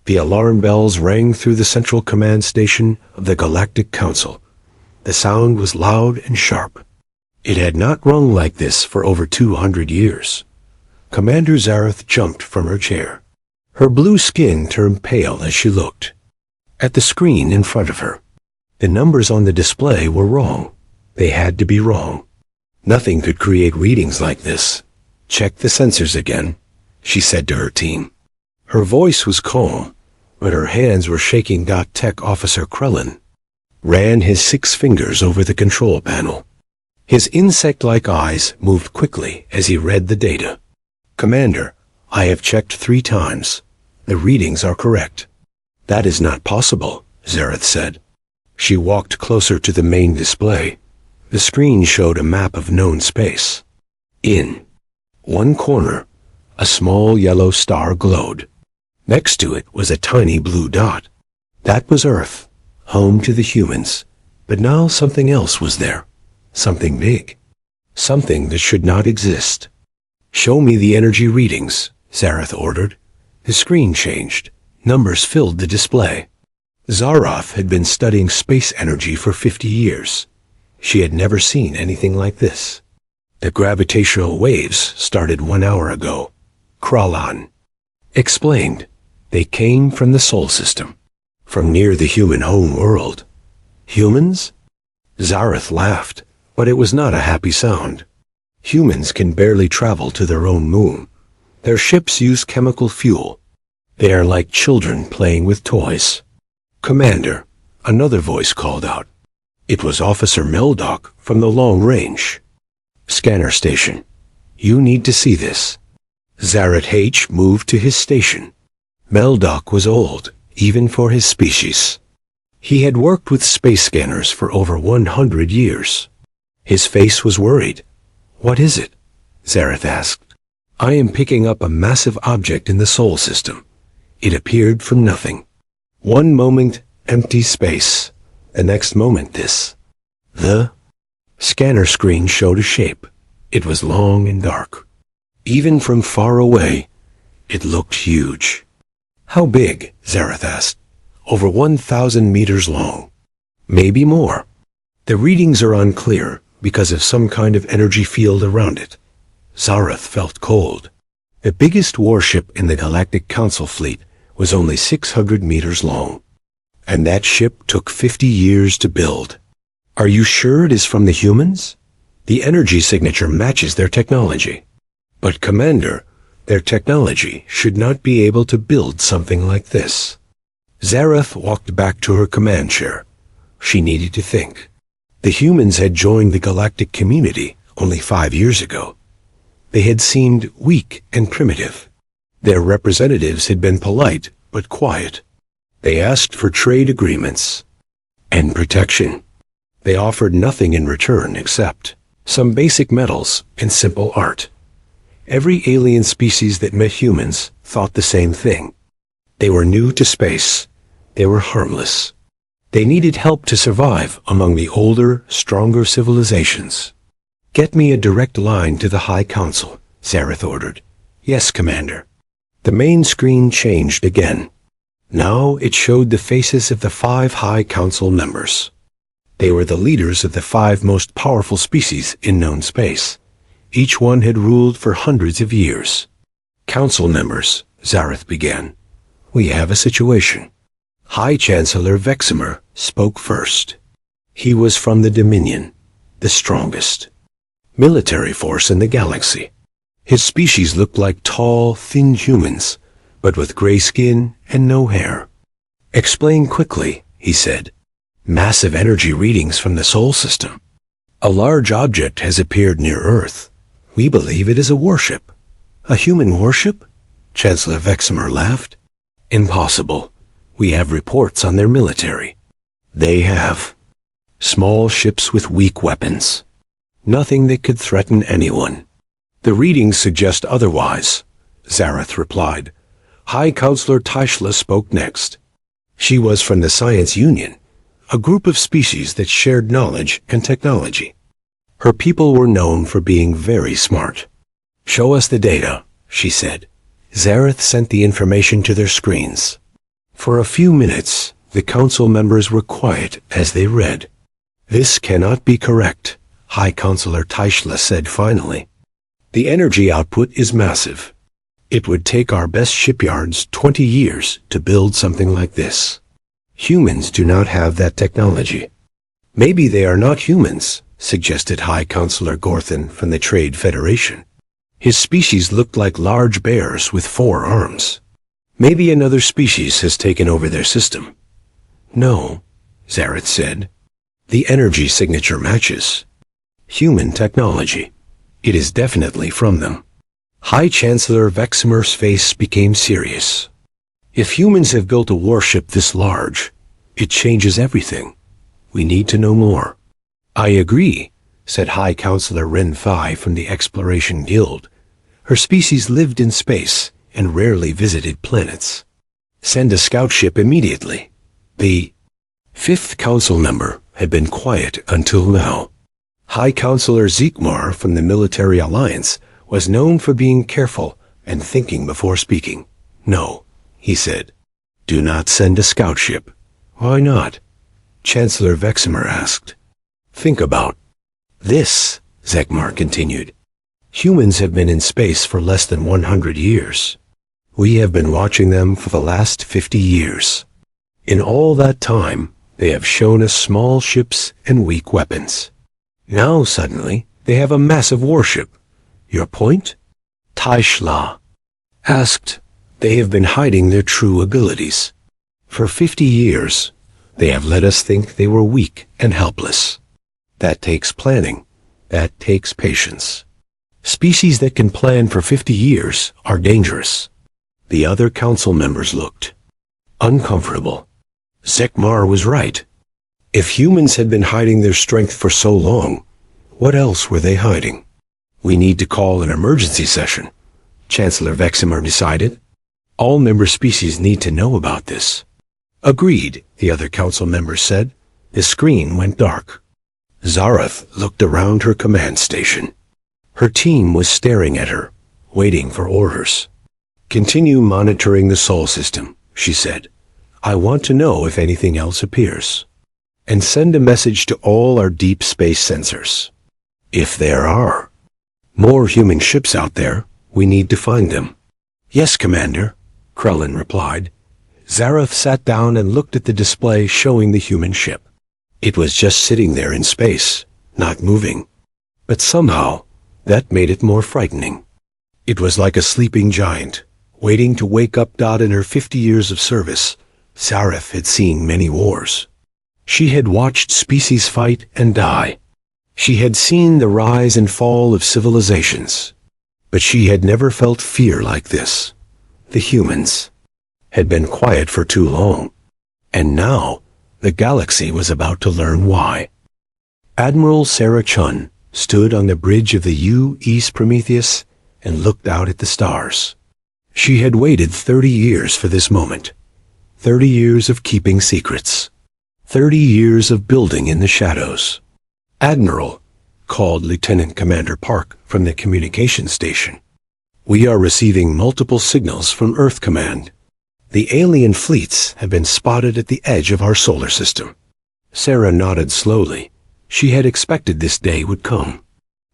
The alarm bells rang through the central command station of the Galactic Council. The sound was loud and sharp. It had not rung like this for over 200 years. Commander Zareth jumped from her chair. Her blue skin turned pale as she looked at the screen in front of her. The numbers on the display were wrong. They had to be wrong. Nothing could create readings like this. Check the sensors again, she said to her team. Her voice was calm, but her hands were shaking. Tech Officer Krellin ran his 6 fingers over the control panel. His insect-like eyes moved quickly as he read the data. Commander, I have checked 3 times. The readings are correct. That is not possible, Zareth said. She walked closer to the main display. The screen showed a map of known space. In one corner, a small yellow star glowed. Next to it was a tiny blue dot. That was Earth, home to the humans. But now something else was there. Something big. Something that should not exist. Show me the energy readings, Zareth ordered. The screen changed. Numbers filled the display. Zaroth had been studying space energy for 50 years. She had never seen anything like this. The gravitational waves started 1 hour ago. Krallan explained. They came from the Sol system, from near the human home world. Humans? Zareth laughed, but it was not a happy sound. Humans can barely travel to their own moon. Their ships use chemical fuel. They are like children playing with toys. Commander, another voice called out. It was Officer Meldok from the long range. Scanner station. You need to see this. Zareth H. moved to his station. Meldok was old, even for his species. He had worked with space scanners for over 100 years. His face was worried. What is it? Zareth asked. I am picking up a massive object in the Sol system. It appeared from nothing. One moment, empty space. The next moment, this. The scanner screen showed a shape. It was long and dark. Even from far away, it looked huge. How big? Zareth asked. Over 1,000 meters long. Maybe more. The readings are unclear because of some kind of energy field around it. Zareth felt cold. The biggest warship in the Galactic Council fleet was only 600 meters long. And that ship took 50 years to build. Are you sure it is from the humans? The energy signature matches their technology. But Commander, their technology should not be able to build something like this. Zareth walked back to her command chair. She needed to think. The humans had joined the galactic community only 5 years ago. They had seemed weak and primitive. Their representatives had been polite but quiet. They asked for trade agreements and protection. They offered nothing in return except some basic metals and simple art. Every alien species that met humans thought the same thing. They were new to space. They were harmless. They needed help to survive among the older, stronger civilizations. Get me a direct line to the High Council, Zareth ordered. Yes, Commander. The main screen changed again. Now it showed the faces of the 5 High Council members. They were the leaders of the 5 most powerful species in known space. Each one had ruled for hundreds of years. Council members, Zareth began. We have a situation. High Chancellor Veximer spoke first. He was from the Dominion, the strongest military force in the galaxy. His species looked like tall, thin humans, but with gray skin and no hair. Explain quickly, he said. Massive energy readings from the Sol system. A large object has appeared near Earth. We believe it is a warship. A human warship? Chancellor Veximer laughed. Impossible. We have reports on their military. They have small ships with weak weapons. Nothing that could threaten anyone. The readings suggest otherwise, Zareth replied. High Counselor Taishla spoke next. She was from the Science Union, a group of species that shared knowledge and technology. Her people were known for being very smart. Show us the data, she said. Zareth sent the information to their screens. For a few minutes, the council members were quiet as they read. "This cannot be correct," High Counselor Taishla said finally. "The energy output is massive. It would take our best shipyards 20 years to build something like this. Humans do not have that technology." "Maybe they are not humans," suggested High Counselor Gorthan from the Trade Federation. His species looked like large bears with 4 arms. "Maybe another species has taken over their system." "No," Zareth said. "The energy signature matches. Human technology. It is definitely from them." High Chancellor Veximer's face became serious. "If humans have built a warship this large, it changes everything. We need to know more." "I agree," said High Counselor Ren-Fi from the Exploration Guild. "Her species lived in space and rarely visited planets. Send a scout ship immediately." The 5th council member had been quiet until now. High Counselor Zeekmar from the Military Alliance was known for being careful and thinking before speaking. "No," he said. "Do not send a scout ship." "Why not?" Chancellor Veximer asked. "Think about this," Zekmar continued. "Humans have been in space for less than 100 years. We have been watching them for the last 50 years. In all that time, they have shown us small ships and weak weapons. Now, suddenly, they have a massive warship. Your point?" Taishla asked. "They have been hiding their true abilities. For 50 years, they have let us think they were weak and helpless. That takes planning. That takes patience. Species that can plan for 50 years are dangerous." The other council members looked uncomfortable. Zekmar was right. If humans had been hiding their strength for so long, what else were they hiding? "We need to call an emergency session," Chancellor Veximer decided. "All member species need to know about this." "Agreed," the other council members said. The screen went dark. Zareth looked around her command station. Her team was staring at her, waiting for orders. "Continue monitoring the Sol system," she said. "I want to know if anything else appears. And send a message to all our deep space sensors. If there are more human ships out there, we need to find them." "Yes, Commander," Krellin replied. Zareth sat down and looked at the display showing the human ship. It was just sitting there in space, not moving. But somehow, that made it more frightening. It was like a sleeping giant, waiting to wake up. In her 50 years of service, Zareth had seen many wars. She had watched species fight and die. She had seen the rise and fall of civilizations. But she had never felt fear like this. The humans had been quiet for too long. And now, the galaxy was about to learn why. Admiral Sarah Chun stood on the bridge of the U-East Prometheus and looked out at the stars. She had waited 30 years for this moment. 30 years of keeping secrets. 30 years of building in the shadows. "Admiral," called Lieutenant Commander Park from the communication station. "We are receiving multiple signals from Earth Command. The alien fleets have been spotted at the edge of our solar system." Sarah nodded slowly. She had expected this day would come.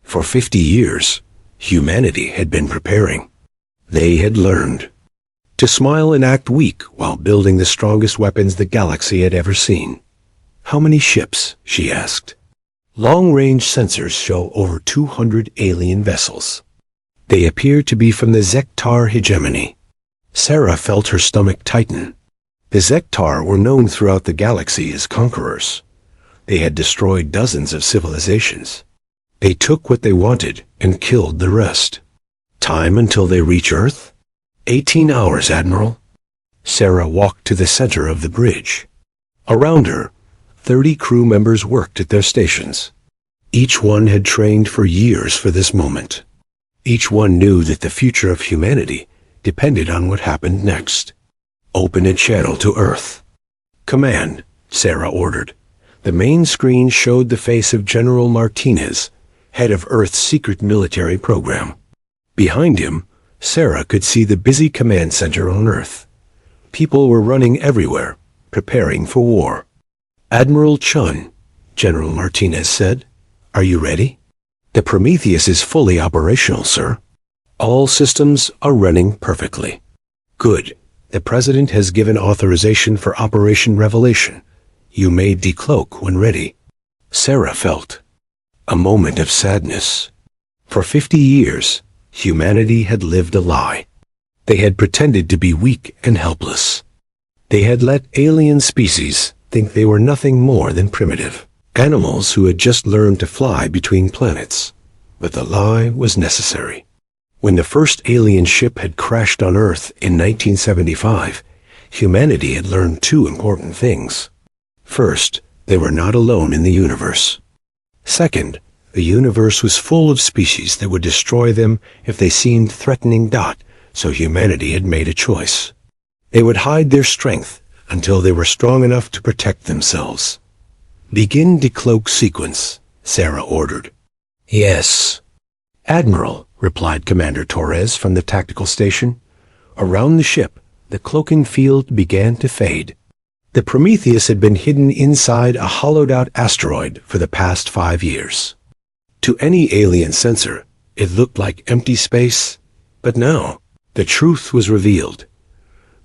For 50 years, humanity had been preparing. They had learned to smile and act weak while building the strongest weapons the galaxy had ever seen. "How many ships?" she asked. "Long-range sensors show over 200 alien vessels. They appear to be from the Zektar hegemony." Sarah felt her stomach tighten. The Zektar were known throughout the galaxy as conquerors. They had destroyed dozens of civilizations. They took what they wanted and killed the rest. "Time until they reach Earth?" 18 hours, Admiral." Sarah walked to the center of the bridge. Around her, 30 crew members worked at their stations. Each one had trained for years for this moment. Each one knew that the future of humanity depended on what happened next. "Open a channel to Earth." "Command," Sarah ordered. The main screen showed the face of General Martinez, head of Earth's secret military program. Behind him, Sarah could see the busy command center on Earth. People were running everywhere, preparing for war. "Admiral Chun," General Martinez said, "are you ready?" "The Prometheus is fully operational, sir. All systems are running perfectly." "Good. The President has given authorization for Operation Revelation. You may decloak when ready." Sarah felt a moment of sadness. For 50 years, humanity had lived a lie. They had pretended to be weak and helpless. They had let alien species think they were nothing more than primitive animals who had just learned to fly between planets. But the lie was necessary. When the first alien ship had crashed on Earth in 1975, humanity had learned two important things. First, they were not alone in the universe. Second, the universe was full of species that would destroy them if they seemed threatening. So humanity had made a choice. They would hide their strength until they were strong enough to protect themselves. "Begin decloak sequence," Sarah ordered. "Yes." "Admiral," replied Commander Torres from the tactical station. Around the ship, the cloaking field began to fade. The Prometheus had been hidden inside a hollowed-out asteroid for the past 5 years. To any alien sensor, it looked like empty space, but now the truth was revealed.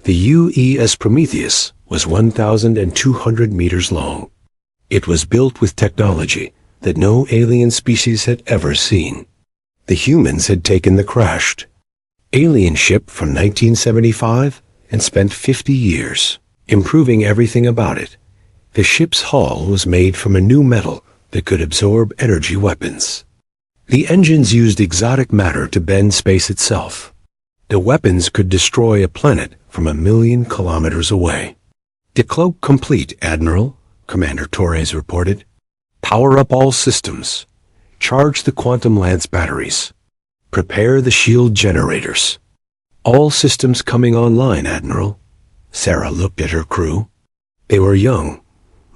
The UES Prometheus was 1,200 meters long. It was built with technology that no alien species had ever seen. The humans had taken the crashed alien ship from 1975 and spent 50 years improving everything about it. The ship's hull was made from a new metal that could absorb energy weapons. The engines used exotic matter to bend space itself. The weapons could destroy a planet from 1,000,000 kilometers away. "Decloak complete, Admiral," Commander Torres reported. "Power up all systems. Charge the quantum lance batteries. Prepare the shield generators." "All systems coming online, Admiral." Sarah looked at her crew. They were young,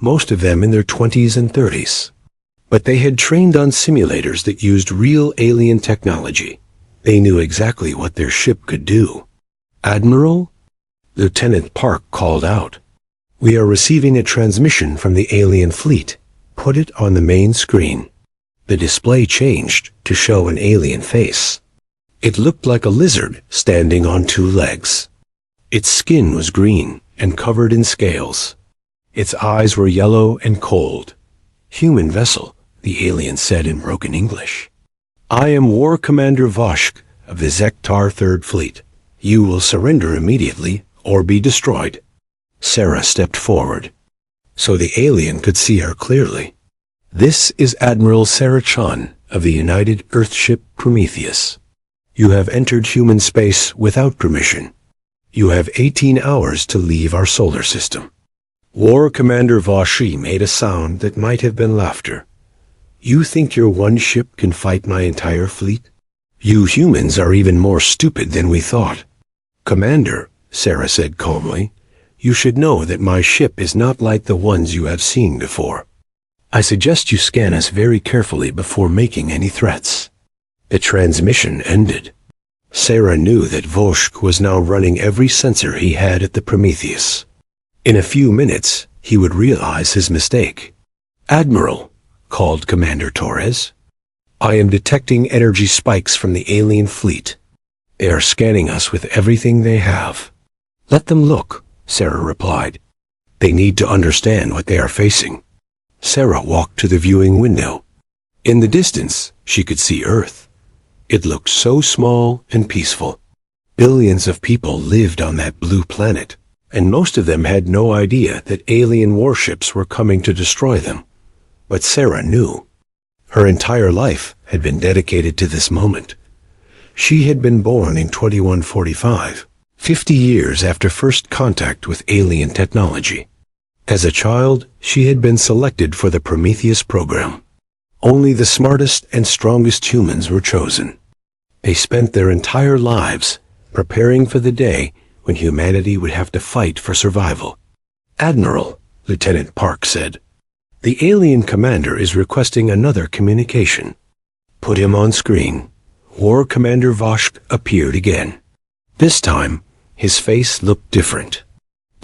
most of them in their 20s and 30s. But they had trained on simulators that used real alien technology. They knew exactly what their ship could do. "Admiral?" Lieutenant Park called out. "We are receiving a transmission from the alien fleet. Put it on the main screen." The display changed to show an alien face. It looked like a lizard standing on 2 legs. Its skin was green and covered in scales. Its eyes were yellow and cold. "Human vessel," the alien said in broken English. "I am War Commander Voshk of the Zektar 3rd Fleet. You will surrender immediately or be destroyed." Sarah stepped forward so the alien could see her clearly. "This is Admiral Sarah Chun of the United Earthship Prometheus. You have entered human space without permission. You have 18 hours to leave our solar system." War Commander Voshk made a sound that might have been laughter. "You think your one ship can fight my entire fleet? You humans are even more stupid than we thought." "Commander," Sarah said calmly, "you should know that my ship is not like the ones you have seen before. I suggest you scan us very carefully before making any threats." The transmission ended. Sarah knew that Voshk was now running every sensor he had at the Prometheus. In a few minutes, he would realize his mistake. "Admiral," called Commander Torres, "I am detecting energy spikes from the alien fleet. They are scanning us with everything they have." "Let them look," Sarah replied. "They need to understand what they are facing." Sarah walked to the viewing window. In the distance, she could see Earth. It looked so small and peaceful. Billions of people lived on that blue planet, and most of them had no idea that alien warships were coming to destroy them. But Sarah knew. Her entire life had been dedicated to this moment. She had been born in 2145, 50 years after first contact with alien technology. As a child, she had been selected for the Prometheus program. Only the smartest and strongest humans were chosen. They spent their entire lives preparing for the day when humanity would have to fight for survival. "Admiral," Lieutenant Park said, "the alien commander is requesting another communication." "Put him on screen." War Commander Voshk appeared again. This time, his face looked different.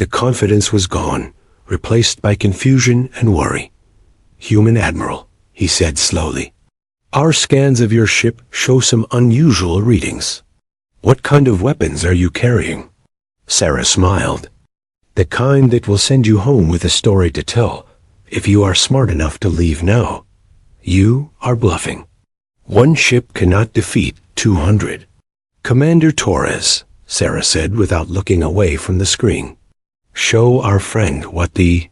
The confidence was gone, replaced by confusion and worry. "Human Admiral," he said slowly, "our scans of your ship show some unusual readings. What kind of weapons are you carrying?" Sarah smiled. "The kind that will send you home with a story to tell, if you are smart enough to leave now. You are bluffing. One ship cannot defeat 200. "Commander Torres," Sarah said without looking away from the screen, "show our friend what the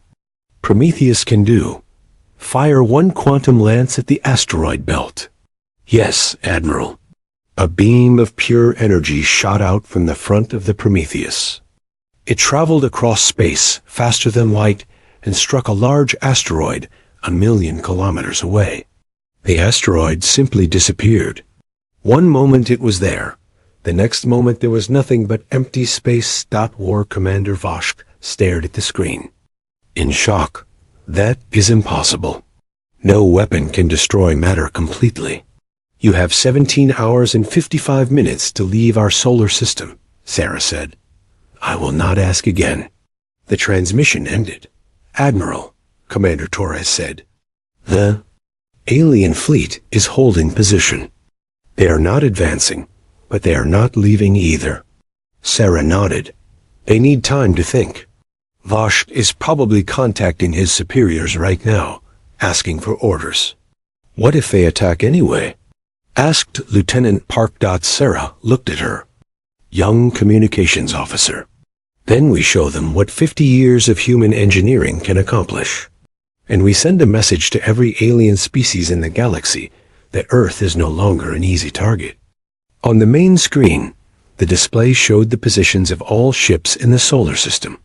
Prometheus can do. Fire one quantum lance at the asteroid belt." "Yes, Admiral." A beam of pure energy shot out from the front of the Prometheus. It traveled across space faster than light and struck a large asteroid 1,000,000 kilometers away. The asteroid simply disappeared. One moment it was there. The next moment there was nothing but empty space. War Commander Voshk stared at the screen. In shock. "That is impossible. No weapon can destroy matter completely. You have 17 hours and 55 minutes to leave our solar system," Sarah said. "I will not ask again." The transmission ended. "Admiral," Commander Torres said, "the alien fleet is holding position. They are not advancing, but they are not leaving either." Sarah nodded. "They need time to think. Voshk is probably contacting his superiors right now, asking for orders." "What if they attack anyway?" asked Lieutenant Park. Sarah looked at her. "Young communications officer. Then we show them what 50 years of human engineering can accomplish. And we send a message to every alien species in the galaxy that Earth is no longer an easy target." On the main screen, the display showed the positions of all ships in the solar system.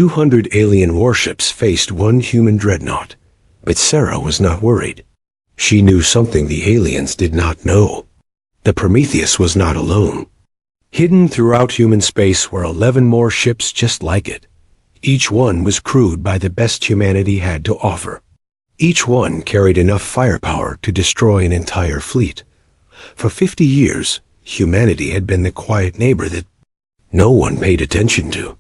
200 alien warships faced one human dreadnought, but Sarah was not worried. She knew something the aliens did not know. The Prometheus was not alone. Hidden throughout human space were 11 more ships just like it. Each one was crewed by the best humanity had to offer. Each one carried enough firepower to destroy an entire fleet. For 50 years, humanity had been the quiet neighbor that no one paid attention to.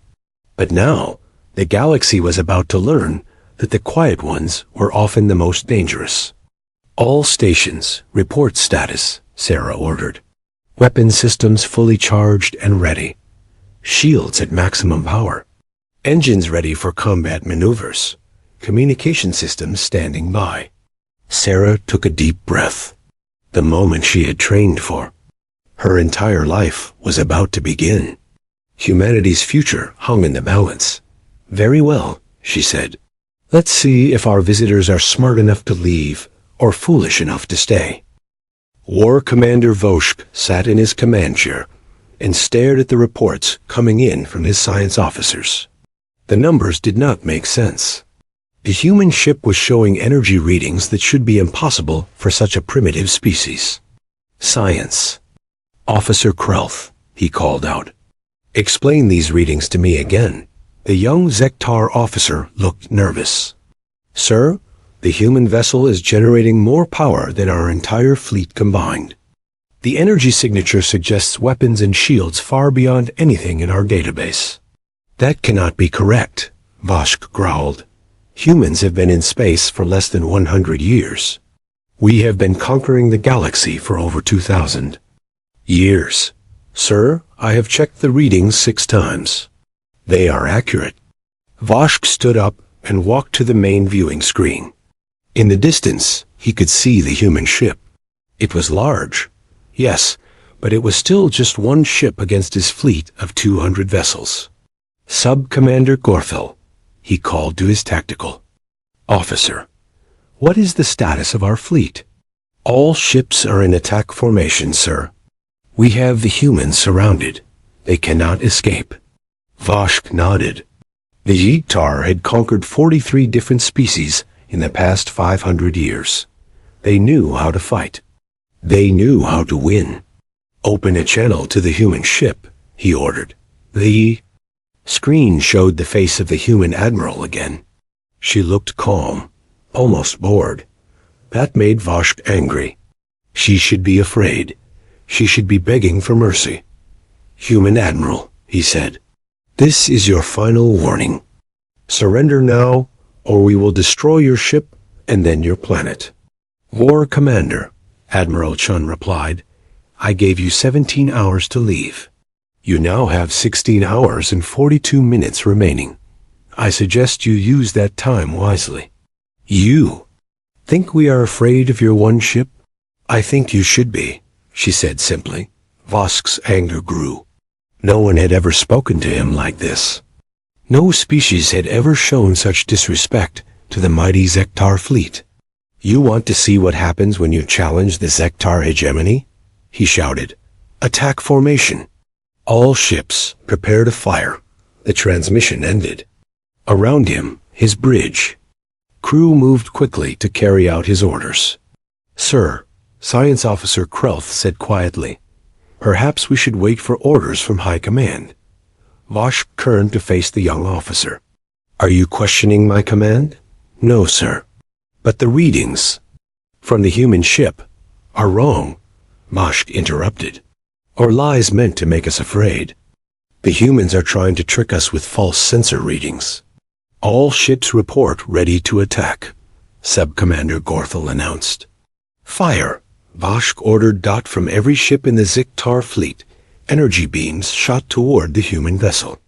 But now, the galaxy was about to learn that the quiet ones were often the most dangerous. "All stations, report status," Sarah ordered. "Weapon systems fully charged and ready. Shields at maximum power. Engines ready for combat maneuvers. Communication systems standing by." Sarah took a deep breath. The moment she had trained for. Her entire life was about to begin. Humanity's future hung in the balance. "Very well," she said. "Let's see if our visitors are smart enough to leave or foolish enough to stay." War Commander Voshk sat in his command chair and stared at the reports coming in from his science officers. The numbers did not make sense. The human ship was showing energy readings that should be impossible for such a primitive species. "Science. Officer Krelth," he called out. "Explain these readings to me again." The young Zektar officer looked nervous. "Sir, the human vessel is generating more power than our entire fleet combined. The energy signature suggests weapons and shields far beyond anything in our database." "That cannot be correct," Voshk growled. "Humans have been in space for less than 100 years. We have been conquering the galaxy for over 2,000 years. Sir, I have checked the readings 6 times. They are accurate." Voshk stood up and walked to the main viewing screen. In the distance, he could see the human ship. It was large, yes, but it was still just one ship against his fleet of 200 vessels. "Sub-Commander Gorfel," he called to his tactical officer. "What is the status of our fleet?" "All ships are in attack formation, sir. We have the humans surrounded. They cannot escape." Voshk nodded. The Zektar had conquered 43 different species in the past 500 years. They knew how to fight. They knew how to win. "Open a channel to the human ship," he ordered. The screen showed the face of the human admiral again. She looked calm, almost bored. That made Voshk angry. She should be afraid. She should be begging for mercy. "Human admiral," he said. This is your final warning. Surrender now, or we will destroy your ship and then your planet. War Commander, Admiral Chun replied, I gave you 17 hours to leave. You now have 16 hours and 42 minutes remaining. I suggest you use that time wisely. You think we are afraid of your one ship? I think you should be, she said simply. Vosk's anger grew. No one had ever spoken to him like this. No species had ever shown such disrespect to the mighty Zektar fleet. You want to see what happens when you challenge the Zektar hegemony? He shouted. Attack formation. All ships, prepare to fire. The transmission ended. Around him, his bridge. Crew moved quickly to carry out his orders. Sir, Science Officer Krelth said quietly, perhaps we should wait for orders from High Command. Vosk turned to face the young officer. Are you questioning my command? No, sir. But the readings from the human ship are wrong, Vosk interrupted. Or lies meant to make us afraid. The humans are trying to trick us with false sensor readings. All ships report ready to attack, Sub-Commander Gorthel announced. Fire, Vosk ordered. From every ship in the Zektar fleet, energy beams shot toward the human vessel.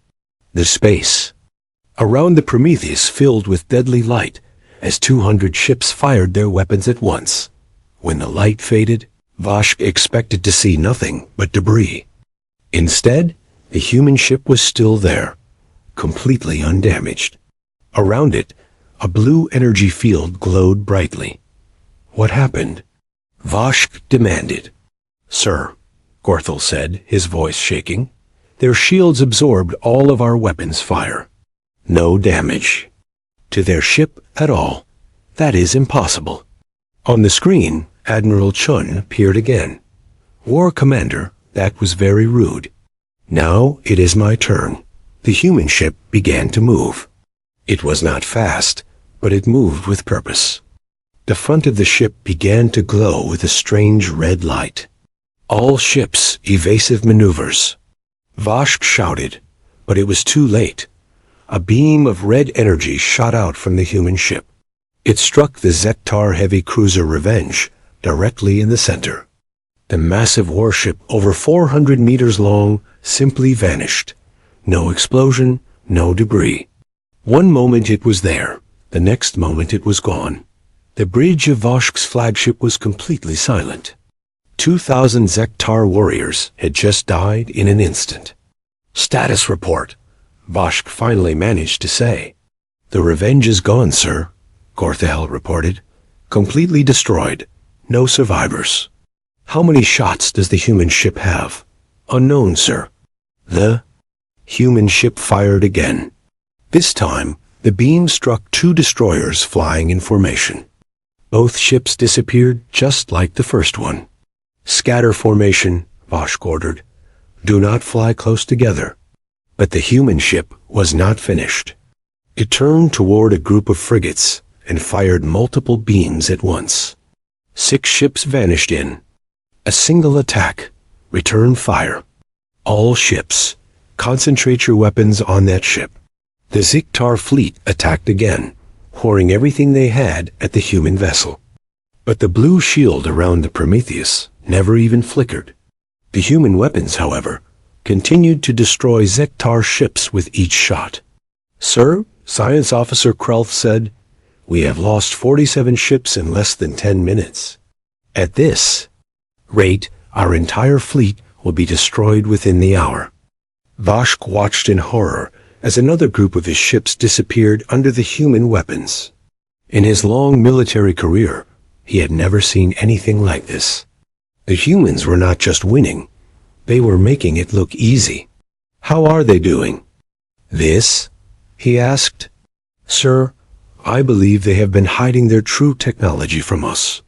The space around the Prometheus filled with deadly light as 200 ships fired their weapons at once. When the light faded, Vosk expected to see nothing but debris. Instead, the human ship was still there, completely undamaged. Around it, a blue energy field glowed brightly. What happened? Vosk demanded. Sir, Gorthel said, his voice shaking, their shields absorbed all of our weapons' fire. No damage to their ship at all. That is impossible. On the screen, Admiral Chun appeared again. War Commander, that was very rude. Now it is my turn. The human ship began to move. It was not fast, but it moved with purpose. The front of the ship began to glow with a strange red light. All ships, evasive maneuvers. Vosk shouted, but it was too late. A beam of red energy shot out from the human ship. It struck the Zektar heavy cruiser Revenge directly in the center. The massive warship, over 400 meters long, simply vanished. No explosion, no debris. One moment it was there, the next moment it was gone. The bridge of Vosk's flagship was completely silent. 2,000 Zektar warriors had just died in an instant. Status report, Vosk finally managed to say. The Revenge is gone, sir, Gorthel reported. Completely destroyed. No survivors. How many shots does the human ship have? Unknown, sir. The human ship fired again. This time, the beam struck 2 destroyers flying in formation. Both ships disappeared just like the first one. Scatter formation, Vosk ordered. Do not fly close together. But the human ship was not finished. It turned toward a group of frigates and fired multiple beams at once. 6 ships vanished in a single attack. Return fire. All ships, concentrate your weapons on that ship. The Zektar fleet attacked again, pouring everything they had at the human vessel. But the blue shield around the Prometheus never even flickered. The human weapons, however, continued to destroy Zektar ships with each shot. Sir, Science Officer Krelth said, we have lost 47 ships in less than 10 minutes. At this rate, our entire fleet will be destroyed within the hour. Vosk watched in horror as another group of his ships disappeared under the human weapons. In his long military career, he had never seen anything like this. The humans were not just winning, they were making it look easy. How are they doing? This? He asked. Sir, I believe they have been hiding their true technology from us.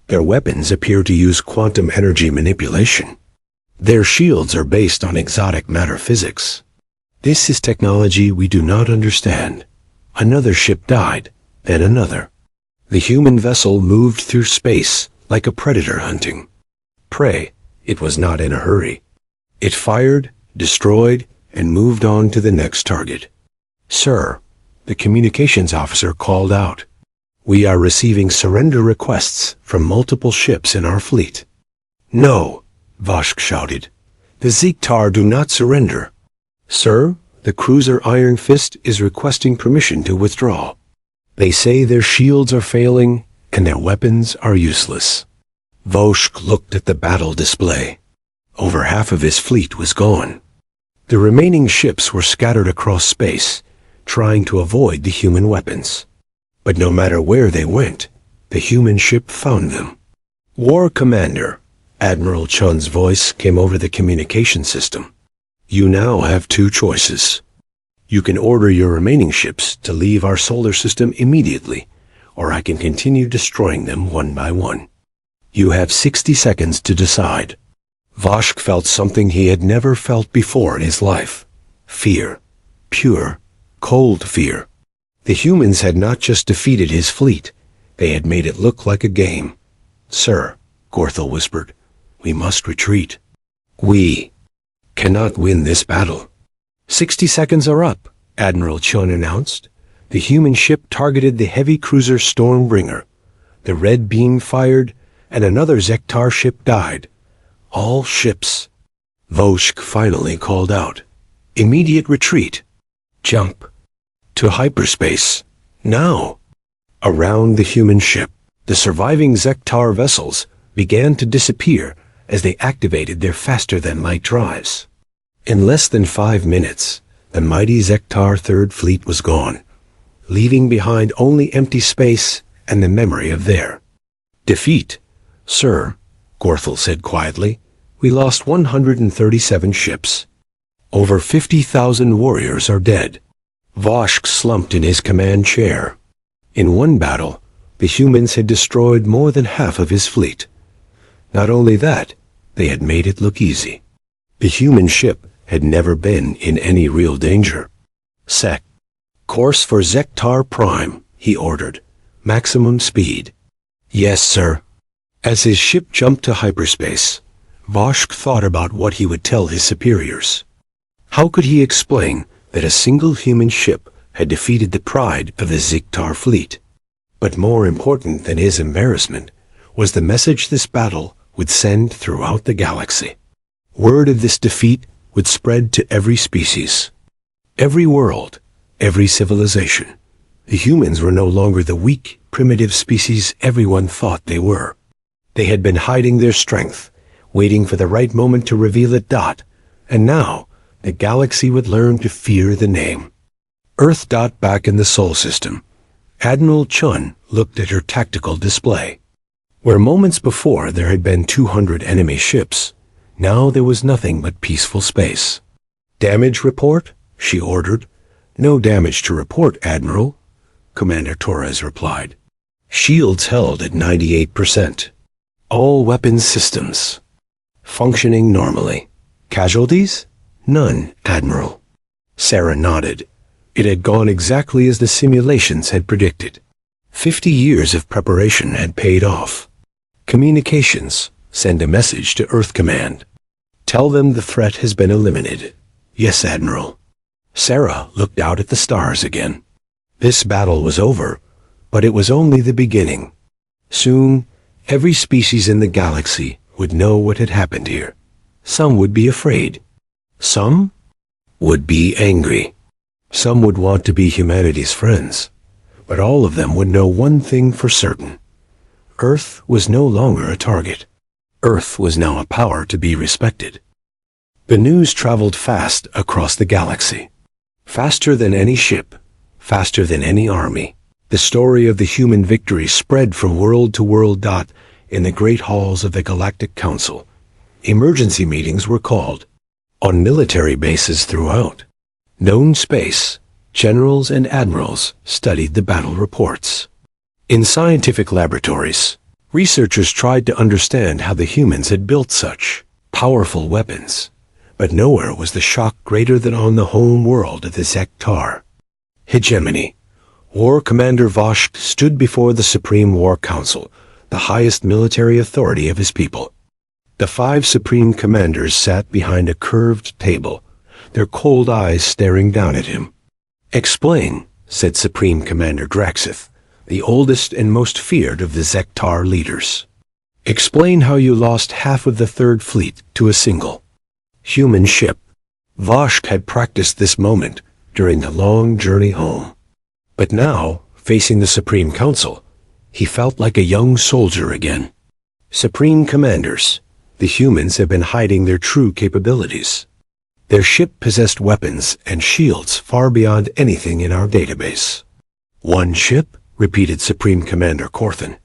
Their weapons appear to use quantum energy manipulation. Their shields are based on exotic matter physics. This is technology we do not understand. Another ship died, then another. The human vessel moved through space like a predator hunting prey. It was not in a hurry. It fired, destroyed, and moved on to the next target. "Sir," the communications officer called out, "we are receiving surrender requests from multiple ships in our fleet." "No," Voshk shouted. "The Ziktar do not surrender." "Sir, the cruiser Iron Fist is requesting permission to withdraw. They say their shields are failing and their weapons are useless." Voshk looked at the battle display. Over half of his fleet was gone. The remaining ships were scattered across space, trying to avoid the human weapons. But no matter where they went, the human ship found them. "War Commander," Admiral Chun's voice came over the communication system. "You now have two choices. You can order your remaining ships to leave our solar system immediately, or I can continue destroying them one by one. You have 60 seconds to decide." Voshk felt something he had never felt before in his life. Fear. Pure, cold fear. The humans had not just defeated his fleet, they had made it look like a game. "Sir," Gorthel whispered, "we must retreat. We cannot win this battle." 60 seconds are up," Admiral Chun announced. The human ship targeted the heavy cruiser Stormbringer. The red beam fired, and another Ziktar ship died. "All ships." Voshk finally called out, "Immediate retreat. Jump. To hyperspace. Now." Around the human ship, the surviving Ziktar vessels began to disappear as they activated their faster-than-light drives. In less than 5 minutes, the mighty Ziktar Third Fleet was gone, leaving behind only empty space and the memory of their defeat. "Sir," Gorthel said quietly, "we lost 137 ships. Over 50,000 warriors are dead." Voshk slumped in his command chair. In one battle, the humans had destroyed more than half of his fleet. Not only that, they had made it look easy. The human ship had never been in any real danger. "Set. Course for Ziktar Prime," he ordered. "Maximum speed." "Yes, sir." As his ship jumped to hyperspace, Voshk thought about what he would tell his superiors. How could he explain that a single human ship had defeated the pride of the Ziktar fleet? But more important than his embarrassment was the message this battle would send throughout the galaxy. Word of this defeat would spread to every species, every world, every civilization. The humans were no longer the weak, primitive species everyone thought they were. They had been hiding their strength, waiting for the right moment to reveal it. And now, the galaxy would learn to fear the name. Earth. Back in the Sol system, Admiral Chun looked at her tactical display. Where moments before there had been 200 enemy ships, now there was nothing but peaceful space. "Damage report?" she ordered. "No damage to report, Admiral," Commander Torres replied. "Shields held at 98%. All weapons systems functioning normally. Casualties? None, Admiral." Sarah nodded. It had gone exactly as the simulations had predicted. 50 years of preparation had paid off. "Communications. Send a message to Earth Command. Tell them the threat has been eliminated." "Yes, Admiral." Sarah looked out at the stars again. This battle was over, but it was only the beginning. Soon, every species in the galaxy would know what had happened here. Some would be afraid. Some would be angry. Some would want to be humanity's friends. But all of them would know one thing for certain. Earth was no longer a target. Earth was now a power to be respected. The news traveled fast across the galaxy. Faster than any ship, faster than any army. The story of the human victory spread from world to world. In the great halls of the Galactic Council, emergency meetings were called. On military bases throughout, known space, generals and admirals studied the battle reports. In scientific laboratories, researchers tried to understand how the humans had built such powerful weapons, but nowhere was the shock greater than on the home world of the Ziktar. Hegemony. War Commander Voshk stood before the Supreme War Council, the highest military authority of his people. The 5 supreme commanders sat behind a curved table, their cold eyes staring down at him. "Explain," said Supreme Commander Draxith, the oldest and most feared of the Zektar leaders. "Explain how you lost half of the Third Fleet to a single human ship." Voshk had practiced this moment during the long journey home. But now, facing the Supreme Council, he felt like a young soldier again. "Supreme Commanders, the humans have been hiding their true capabilities. Their ship possessed weapons and shields far beyond anything in our database." "One ship?" repeated Supreme Commander Corthan.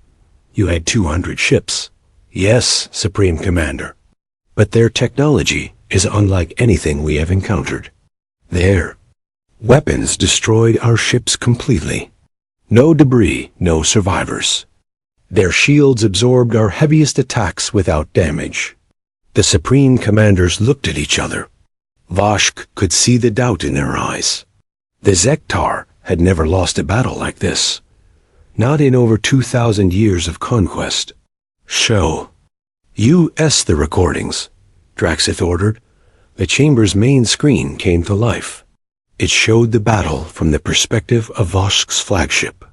"You had 200 ships." "Yes, Supreme Commander. But their technology is unlike anything we have encountered. Their weapons destroyed our ships completely. No debris, no survivors. Their shields absorbed our heaviest attacks without damage." The Supreme Commanders looked at each other. Voshk could see the doubt in their eyes. The Zektar had never lost a battle like this. Not in over 2,000 years of conquest. "Show us the recordings," Draxith ordered. The chamber's main screen came to life. It showed the battle from the perspective of Voshk's flagship.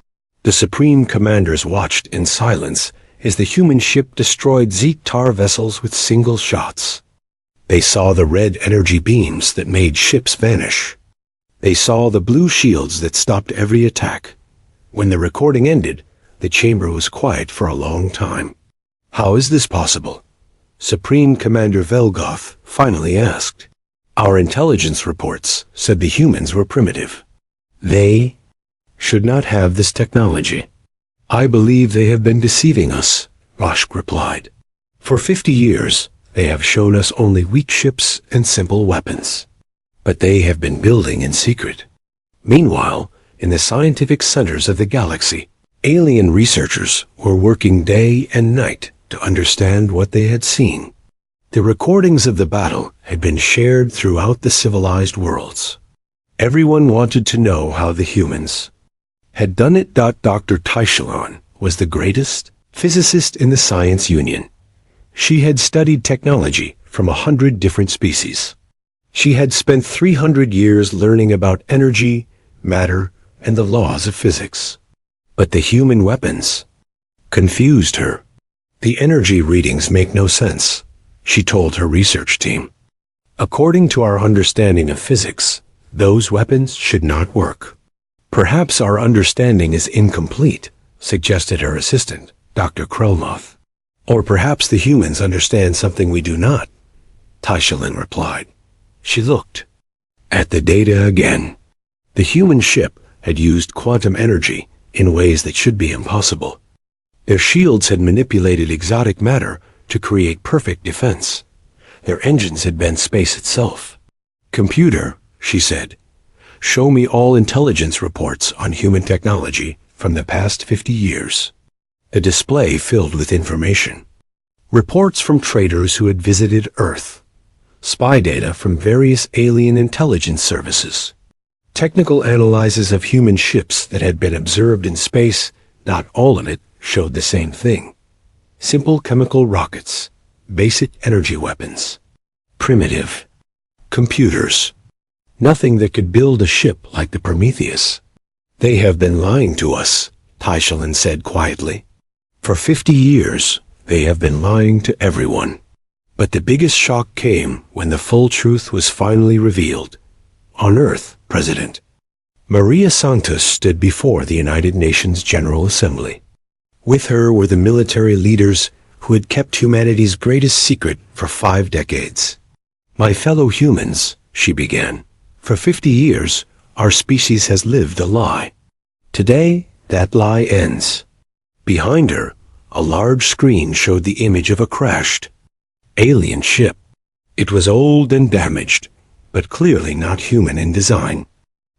The Supreme Commanders watched in silence as the human ship destroyed Zektar vessels with single shots. They saw the red energy beams that made ships vanish. They saw the blue shields that stopped every attack. When the recording ended, the chamber was quiet for a long time. "How is this possible?" Supreme Commander Velgoth finally asked. "Our intelligence reports said the humans were primitive. They should not have this technology." "I believe they have been deceiving us," Voshk replied. "For 50 years, they have shown us only weak ships and simple weapons. But they have been building in secret." Meanwhile, in the scientific centers of the galaxy, alien researchers were working day and night to understand what they had seen. The recordings of the battle had been shared throughout the civilized worlds. Everyone wanted to know how the humans had done it. Dr. Taishalon was the greatest physicist in the Science Union. She had studied technology from 100 different species. She had spent 300 years learning about energy, matter, and the laws of physics. But the human weapons confused her. "The energy readings make no sense," she told her research team. "According to our understanding of physics, those weapons should not work." "Perhaps our understanding is incomplete," suggested her assistant, Dr. Krelmoth. "Or perhaps the humans understand something we do not," Taishalon replied. She looked at the data again. The human ship had used quantum energy in ways that should be impossible. Their shields had manipulated exotic matter to create perfect defense. Their engines had been space itself. "Computer," she said, "show me all intelligence reports on human technology from the past 50 years. The display filled with information. Reports from traders who had visited Earth. Spy data from various alien intelligence services. Technical analyses of human ships that had been observed in space. Not all of it showed the same thing. Simple chemical rockets, basic energy weapons, primitive computers. Nothing that could build a ship like the Prometheus. "They have been lying to us," Taishalon said quietly. "For 50 years, they have been lying to everyone." But the biggest shock came when the full truth was finally revealed. On Earth, President Maria Santos stood before the United Nations General Assembly. With her were the military leaders who had kept humanity's greatest secret for 5 decades. "My fellow humans," she began, "for 50 years, our species has lived a lie. Today, that lie ends." Behind her, a large screen showed the image of a crashed alien ship. It was old and damaged, but clearly not human in design.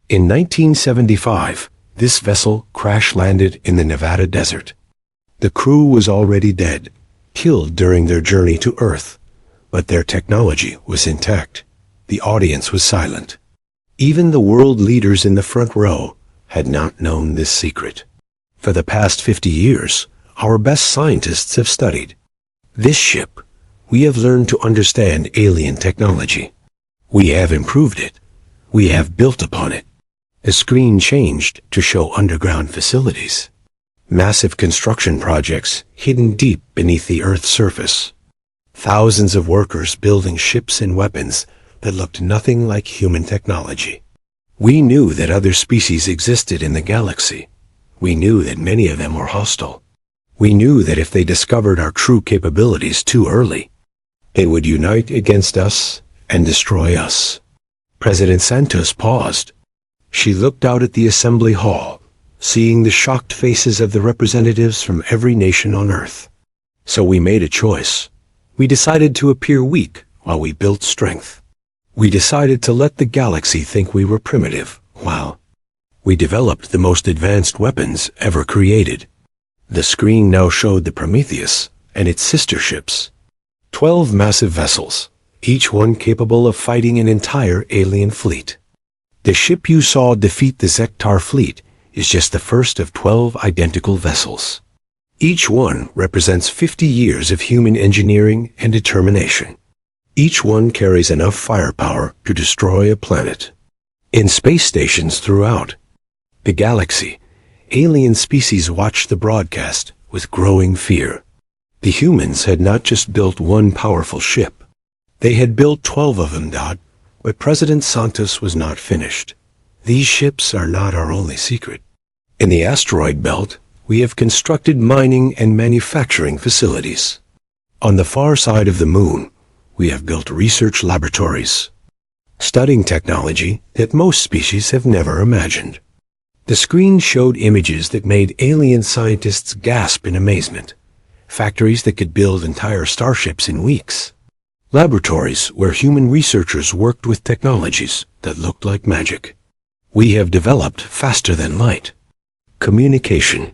In 1975, this vessel crash-landed in the Nevada desert. The crew was already dead, killed during their journey to Earth, but their technology was intact. The audience was silent. Even the world leaders in the front row had not known this secret. For the past 50 years, our best scientists have studied this ship. We have learned to understand alien technology. We have improved it. We have built upon it. The screen changed to show underground facilities. Massive construction projects hidden deep beneath the Earth's surface. Thousands of workers building ships and weapons that looked nothing like human technology. We knew that other species existed in the galaxy. We knew that many of them were hostile. We knew that if they discovered our true capabilities too early, they would unite against us and destroy us. President Santos paused. She looked out at the assembly hall, seeing the shocked faces of the representatives from every nation on Earth. So we made a choice. We decided to appear weak while we built strength. We decided to let the galaxy think we were primitive while we developed the most advanced weapons ever created. The screen now showed the Prometheus and its sister ships. 12 massive vessels, each one capable of fighting an entire alien fleet. The ship you saw defeat the Zektar fleet is just the first of 12 identical vessels. Each one represents 50 years of human engineering and determination. Each one carries enough firepower to destroy a planet. In space stations throughout the galaxy, alien species watched the broadcast with growing fear. The humans had not just built one powerful ship. They had built 12 of them, but President Santos was not finished. These ships are not our only secret. In the asteroid belt, we have constructed mining and manufacturing facilities. On the far side of the moon, we have built research laboratories, studying technology that most species have never imagined. The screen showed images that made alien scientists gasp in amazement. Factories that could build entire starships in weeks. Laboratories where human researchers worked with technologies that looked like magic. We have developed faster than light. Communication.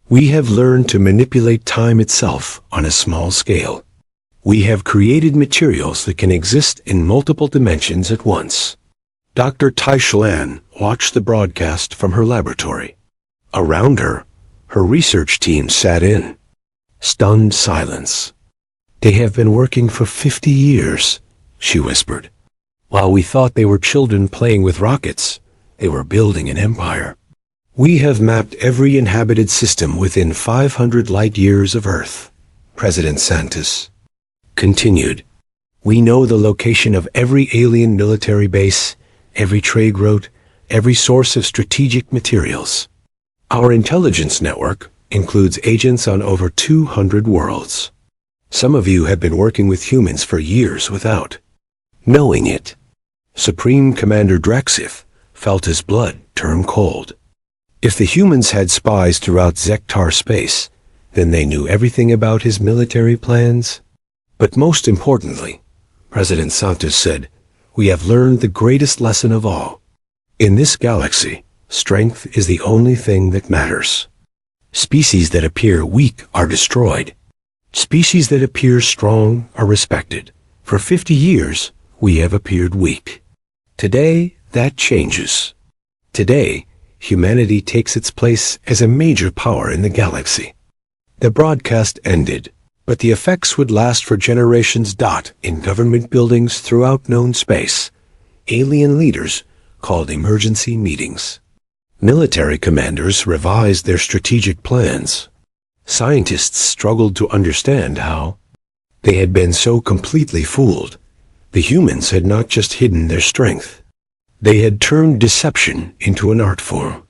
We have learned to manipulate time itself on a small scale. We have created materials that can exist in multiple dimensions at once. Dr. Taishlan watched the broadcast from her laboratory. Around her, her research team sat in stunned silence. They have been working for 50 years, she whispered. While we thought they were children playing with rockets, they were building an empire. We have mapped every inhabited system within 500 light years of Earth, President Santos continued. We know the location of every alien military base, every trade route, every source of strategic materials. Our intelligence network includes agents on over 200 worlds. Some of you have been working with humans for years without knowing it. Supreme Commander Drexif felt his blood turn cold. If the humans had spies throughout Zektar space, then they knew everything about his military plans. But most importantly, President Santos said, we have learned the greatest lesson of all. In this galaxy, strength is the only thing that matters. Species that appear weak are destroyed. Species that appear strong are respected. For 50 years, we have appeared weak. Today, that changes. Today, humanity takes its place as a major power in the galaxy. The broadcast ended, but the effects would last for generations. In government buildings throughout known space, alien leaders called emergency meetings. Military commanders revised their strategic plans. Scientists struggled to understand how they had been so completely fooled. The humans had not just hidden their strength. They had turned deception into an art form.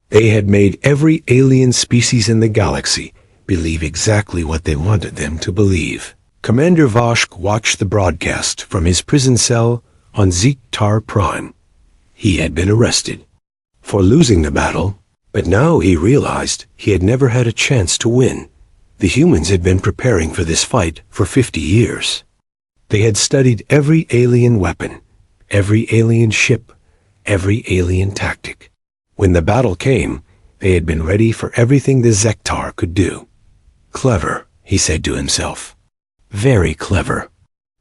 They had made every alien species in the galaxy believe exactly what they wanted them to believe. Commander Voshk watched the broadcast from his prison cell on Zektar Prime. He had been arrested for losing the battle, but now he realized he had never had a chance to win. The humans had been preparing for this fight for 50 years. They had studied every alien weapon, every alien ship, every alien tactic. When the battle came, they had been ready for everything the Zektar could do. Clever, he said to himself. Very clever.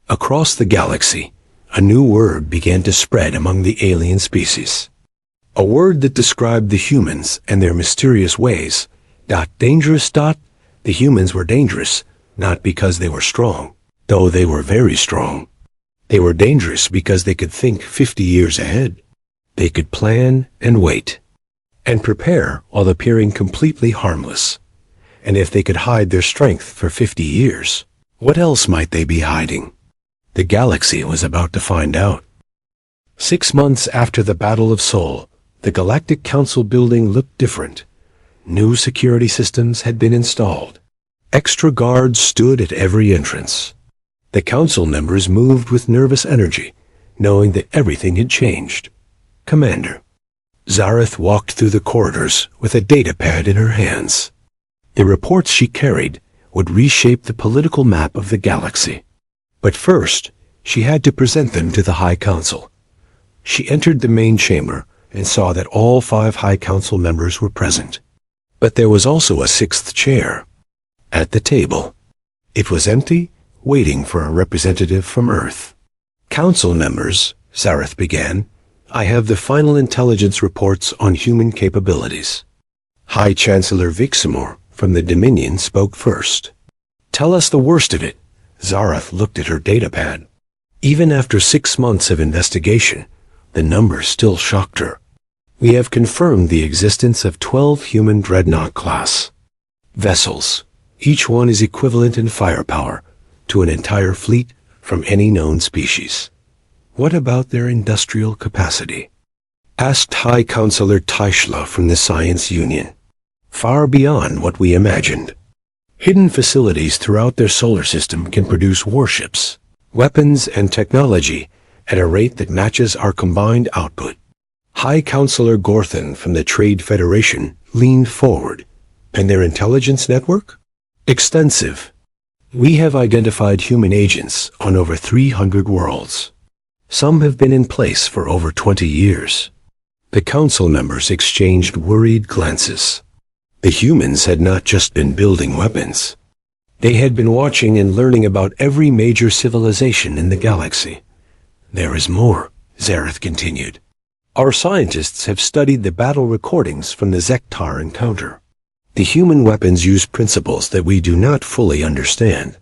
Across the galaxy, a new word began to spread among the alien species. A word that described the humans and their mysterious ways. Dangerous. The humans were dangerous, not because they were strong, though they were very strong, They were dangerous because they could think 50 years ahead. They could plan and wait, and prepare while appearing completely harmless. And if they could hide their strength for 50 years, what else might they be hiding? The galaxy was about to find out. 6 months after the Battle of Sol, the Galactic Council building looked different. New security systems had been installed. Extra guards stood at every entrance. The council members moved with nervous energy, knowing that everything had changed. Commander. Zareth walked through the corridors with a datapad in her hands. The reports she carried would reshape the political map of the galaxy. But first, she had to present them to the High Council. She entered the main chamber and saw that all 5 High Council members were present. But there was also a 6th chair. At the table. It was empty, waiting for a representative from Earth. Council members, Zareth began, I have the final intelligence reports on human capabilities. High Chancellor Viximor from the Dominion spoke first. Tell us the worst of it. Zareth looked at her datapad. Even after 6 months of investigation, the numbers still shocked her. We have confirmed the existence of 12 human dreadnought class vessels. Each one is equivalent in firepower to an entire fleet from any known species. What about their industrial capacity? Asked High Counselor Taishla from the Science Union. Far beyond what we imagined. Hidden facilities throughout their solar system can produce warships, weapons, and technology at a rate that matches our combined output. High Counselor Gorthan from the Trade Federation leaned forward. And their intelligence network? Extensive. We have identified human agents on over 300 worlds. Some have been in place for over 20 years. The council members exchanged worried glances. The humans had not just been building weapons. They had been watching and learning about every major civilization in the galaxy. There is more, Zareth continued. Our scientists have studied the battle recordings from the Zektar encounter. The human weapons use principles that we do not fully understand.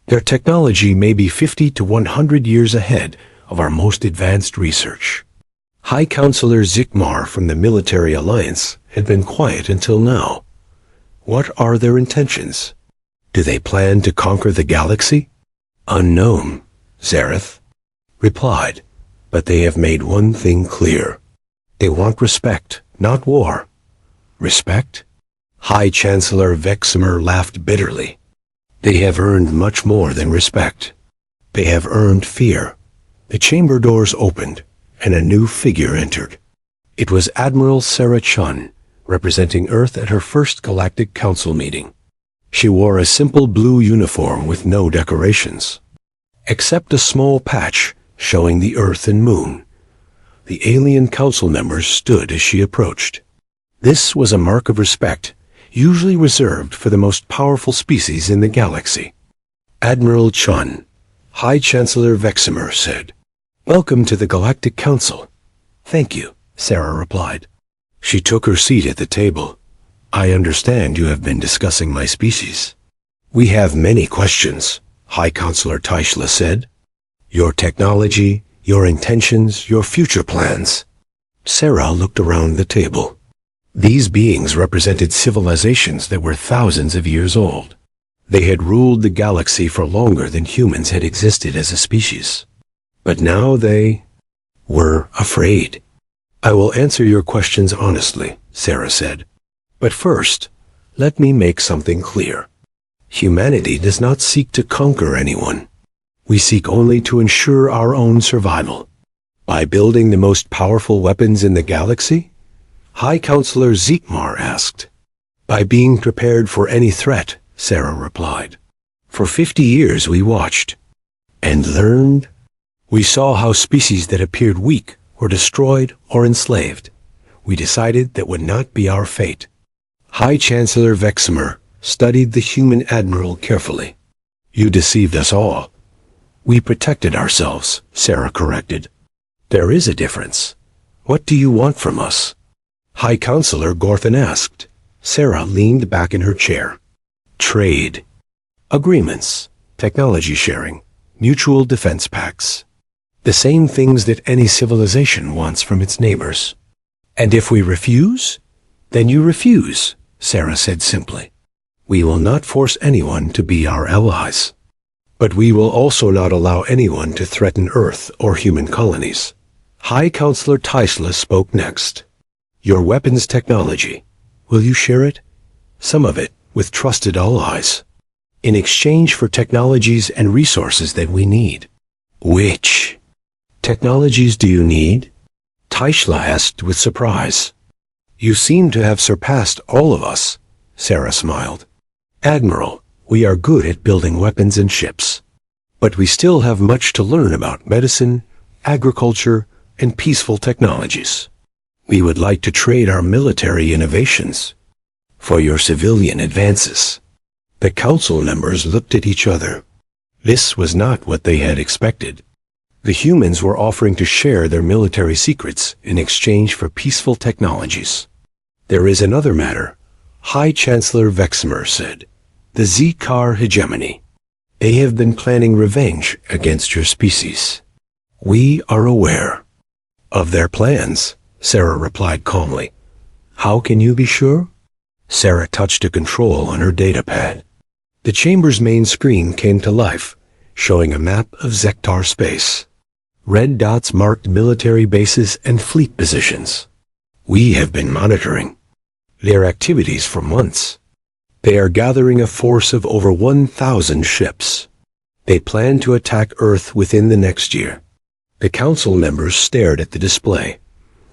Their technology may be 50 to 100 years ahead of our most advanced research. High Counselor Zikmar from the Military Alliance had been quiet until now. What are their intentions? Do they plan to conquer the galaxy? Unknown, Zareth replied, but they have made one thing clear. They want respect, not war. Respect? High Chancellor Vexamer laughed bitterly. They have earned much more than respect. They have earned fear. The chamber doors opened, and a new figure entered. It was Admiral Sarah Chun, representing Earth at her first Galactic Council meeting. She wore a simple blue uniform with no decorations, except a small patch showing the Earth and Moon. The alien council members stood as she approached. This was a mark of respect, usually reserved for the most powerful species in the galaxy. Admiral Chun, High Chancellor Vexamer said, "Welcome to the Galactic Council." "Thank you," Sarah replied. She took her seat at the table. "I understand you have been discussing my species." "We have many questions," High Counselor Taishla said. "Your technology, your intentions, your future plans." Sarah looked around the table. These beings represented civilizations that were thousands of years old. They had ruled the galaxy for longer than humans had existed as a species. But now they were afraid. "I will answer your questions honestly," Sarah said. "But first, let me make something clear. Humanity does not seek to conquer anyone. We seek only to ensure our own survival. By building the most powerful weapons in the galaxy?" High Counselor Zikmar asked. "By being prepared for any threat," Sarah replied. "For 50 years we watched and learned. We saw how species that appeared weak were destroyed or enslaved. We decided that would not be our fate." High Chancellor Vexamer studied the human admiral carefully. "You deceived us all." "We protected ourselves," Sarah corrected. "There is a difference. What do you want from us?" High Counselor Gorthan asked. Sarah leaned back in her chair. "Trade. Agreements. Technology sharing. Mutual defense pacts." The same things that any civilization wants from its neighbors. And if we refuse, then you refuse, Sarah said simply. We will not force anyone to be our allies. But we will also not allow anyone to threaten Earth or human colonies. High Counselor Taisla spoke next. Your weapons technology, will you share it? Some of it with trusted allies. In exchange for technologies and resources that we need. Which technologies do you need? Taisla asked with surprise. You seem to have surpassed all of us, Sarah smiled. Admiral, we are good at building weapons and ships. But we still have much to learn about medicine, agriculture, and peaceful technologies. We would like to trade our military innovations for your civilian advances. The council members looked at each other. This was not what they had expected. The humans were offering to share their military secrets in exchange for peaceful technologies. There is another matter, High Chancellor Vexmer said. The Zikar hegemony. They have been planning revenge against your species. We are aware of their plans, Sarah replied calmly. How can you be sure? Sarah touched a control on her datapad. The chamber's main screen came to life, showing a map of Zektar space. Red dots marked military bases and fleet positions. We have been monitoring their activities for months. They are gathering a force of over 1,000 ships. They plan to attack Earth within the next year. The council members stared at the display.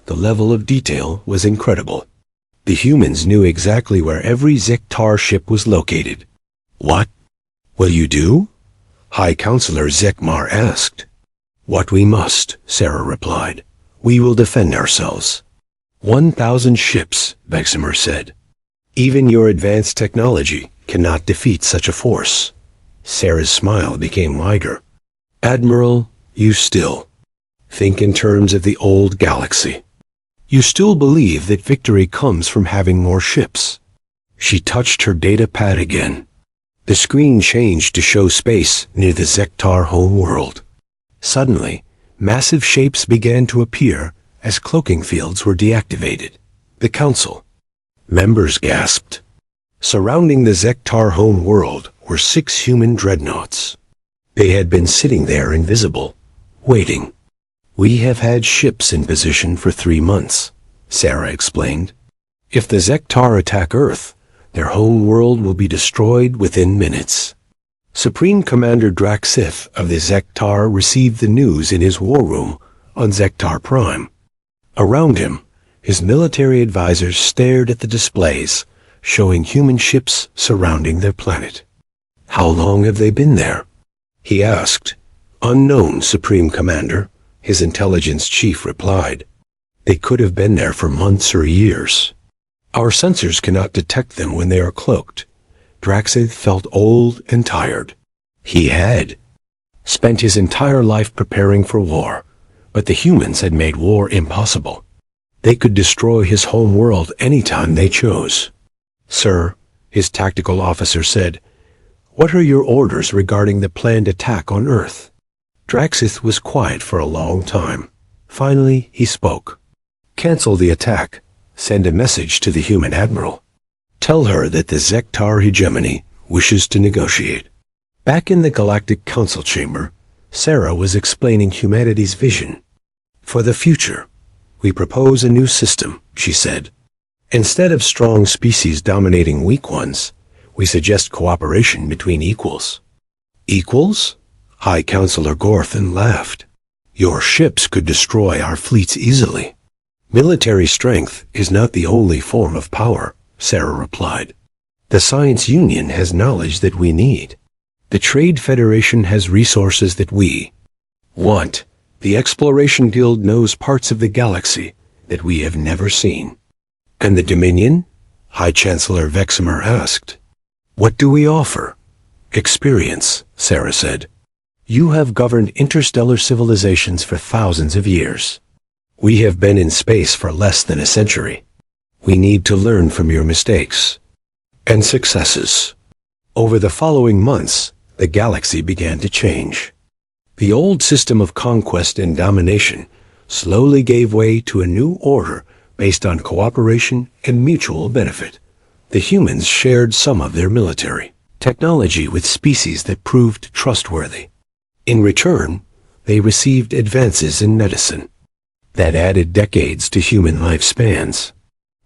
The level of detail was incredible. The humans knew exactly where every Zektar ship was located. What will you do? High Counselor Zekmar asked. What we must, Sarah replied. We will defend ourselves. 1,000 ships, Vexmer said. Even your advanced technology cannot defeat such a force. Sarah's smile became wider. Admiral, you still think in terms of the old galaxy. You still believe that victory comes from having more ships. She touched her data pad again. The screen changed to show space near the Zektar home world. Suddenly, massive shapes began to appear as cloaking fields were deactivated. The council members gasped. Surrounding the Zektar home world were 6 human dreadnoughts. They had been sitting there invisible, waiting. We have had ships in position for 3 months, Sarah explained. If the Zektar attack Earth, their home world will be destroyed within minutes. Supreme Commander DarkHFY of the Zektar received the news in his war room on Zektar Prime. Around him, his military advisors stared at the displays, showing human ships surrounding their planet. How long have they been there? He asked. Unknown, Supreme Commander, his intelligence chief replied. They could have been there for months or years. Our sensors cannot detect them when they are cloaked. DarkHFY felt old and tired. He had spent his entire life preparing for war, but the humans had made war impossible. They could destroy his home world anytime they chose. Sir, his tactical officer said, what are your orders regarding the planned attack on Earth? DarkHFY was quiet for a long time. Finally, he spoke. Cancel the attack. Send a message to the human admiral. Tell her that the Zektar hegemony wishes to negotiate. Back in the Galactic Council chamber, Sarah was explaining humanity's vision. For the future, we propose a new system, she said. Instead of strong species dominating weak ones, we suggest cooperation between equals. Equals? High Counselor Gorthan laughed. Your ships could destroy our fleets easily. Military strength is not the only form of power, Sarah replied. The Science Union has knowledge that we need. The Trade Federation has resources that we want. The Exploration Guild knows parts of the galaxy that we have never seen. And the Dominion? High Chancellor Vexmer asked. What do we offer? Experience, Sarah said. You have governed interstellar civilizations for thousands of years. We have been in space for less than a century. We need to learn from your mistakes and successes. Over the following months, the galaxy began to change. The old system of conquest and domination slowly gave way to a new order based on cooperation and mutual benefit. The humans shared some of their military technology with species that proved trustworthy. In return, they received advances in medicine that added decades to human lifespans.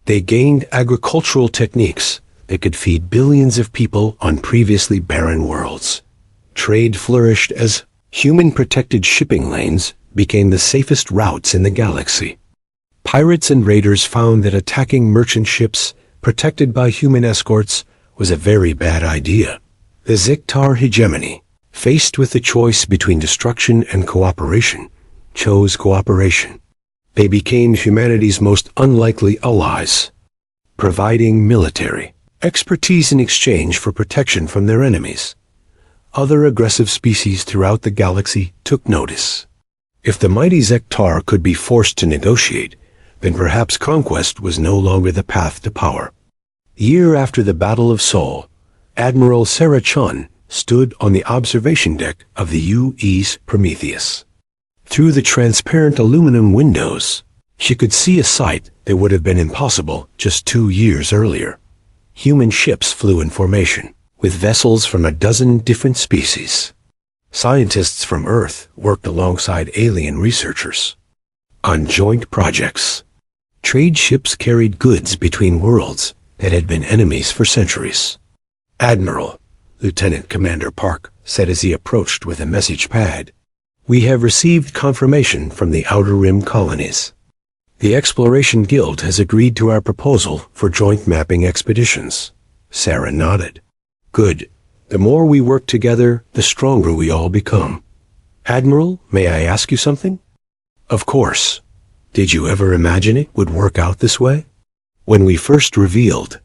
They gained agricultural techniques that could feed billions of people on previously barren worlds. Trade flourished as human-protected shipping lanes became the safest routes in the galaxy. Pirates and raiders found that attacking merchant ships protected by human escorts was a very bad idea. The Ziktar hegemony, faced with the choice between destruction and cooperation, chose cooperation. They became humanity's most unlikely allies, providing military expertise in exchange for protection from their enemies. Other aggressive species throughout the galaxy took notice. If the mighty Ziktar could be forced to negotiate, then perhaps conquest was no longer the path to power. A year after the Battle of Sol, Admiral Sarah Chun stood on the observation deck of the UE's Prometheus. Through the transparent aluminum windows, she could see a sight that would have been impossible just 2 years earlier. Human ships flew in formation, with vessels from a dozen different species. Scientists from Earth worked alongside alien researchers on joint projects. Trade ships carried goods between worlds that had been enemies for centuries. "Admiral," Lieutenant Commander Park said as he approached with a message pad, "we have received confirmation from the Outer Rim colonies. The Exploration Guild has agreed to our proposal for joint mapping expeditions." Sarah nodded. "Good. The more we work together, the stronger we all become. Admiral, may I ask you something?" "Of course. Did you ever imagine it would work out this way?" "When we first revealed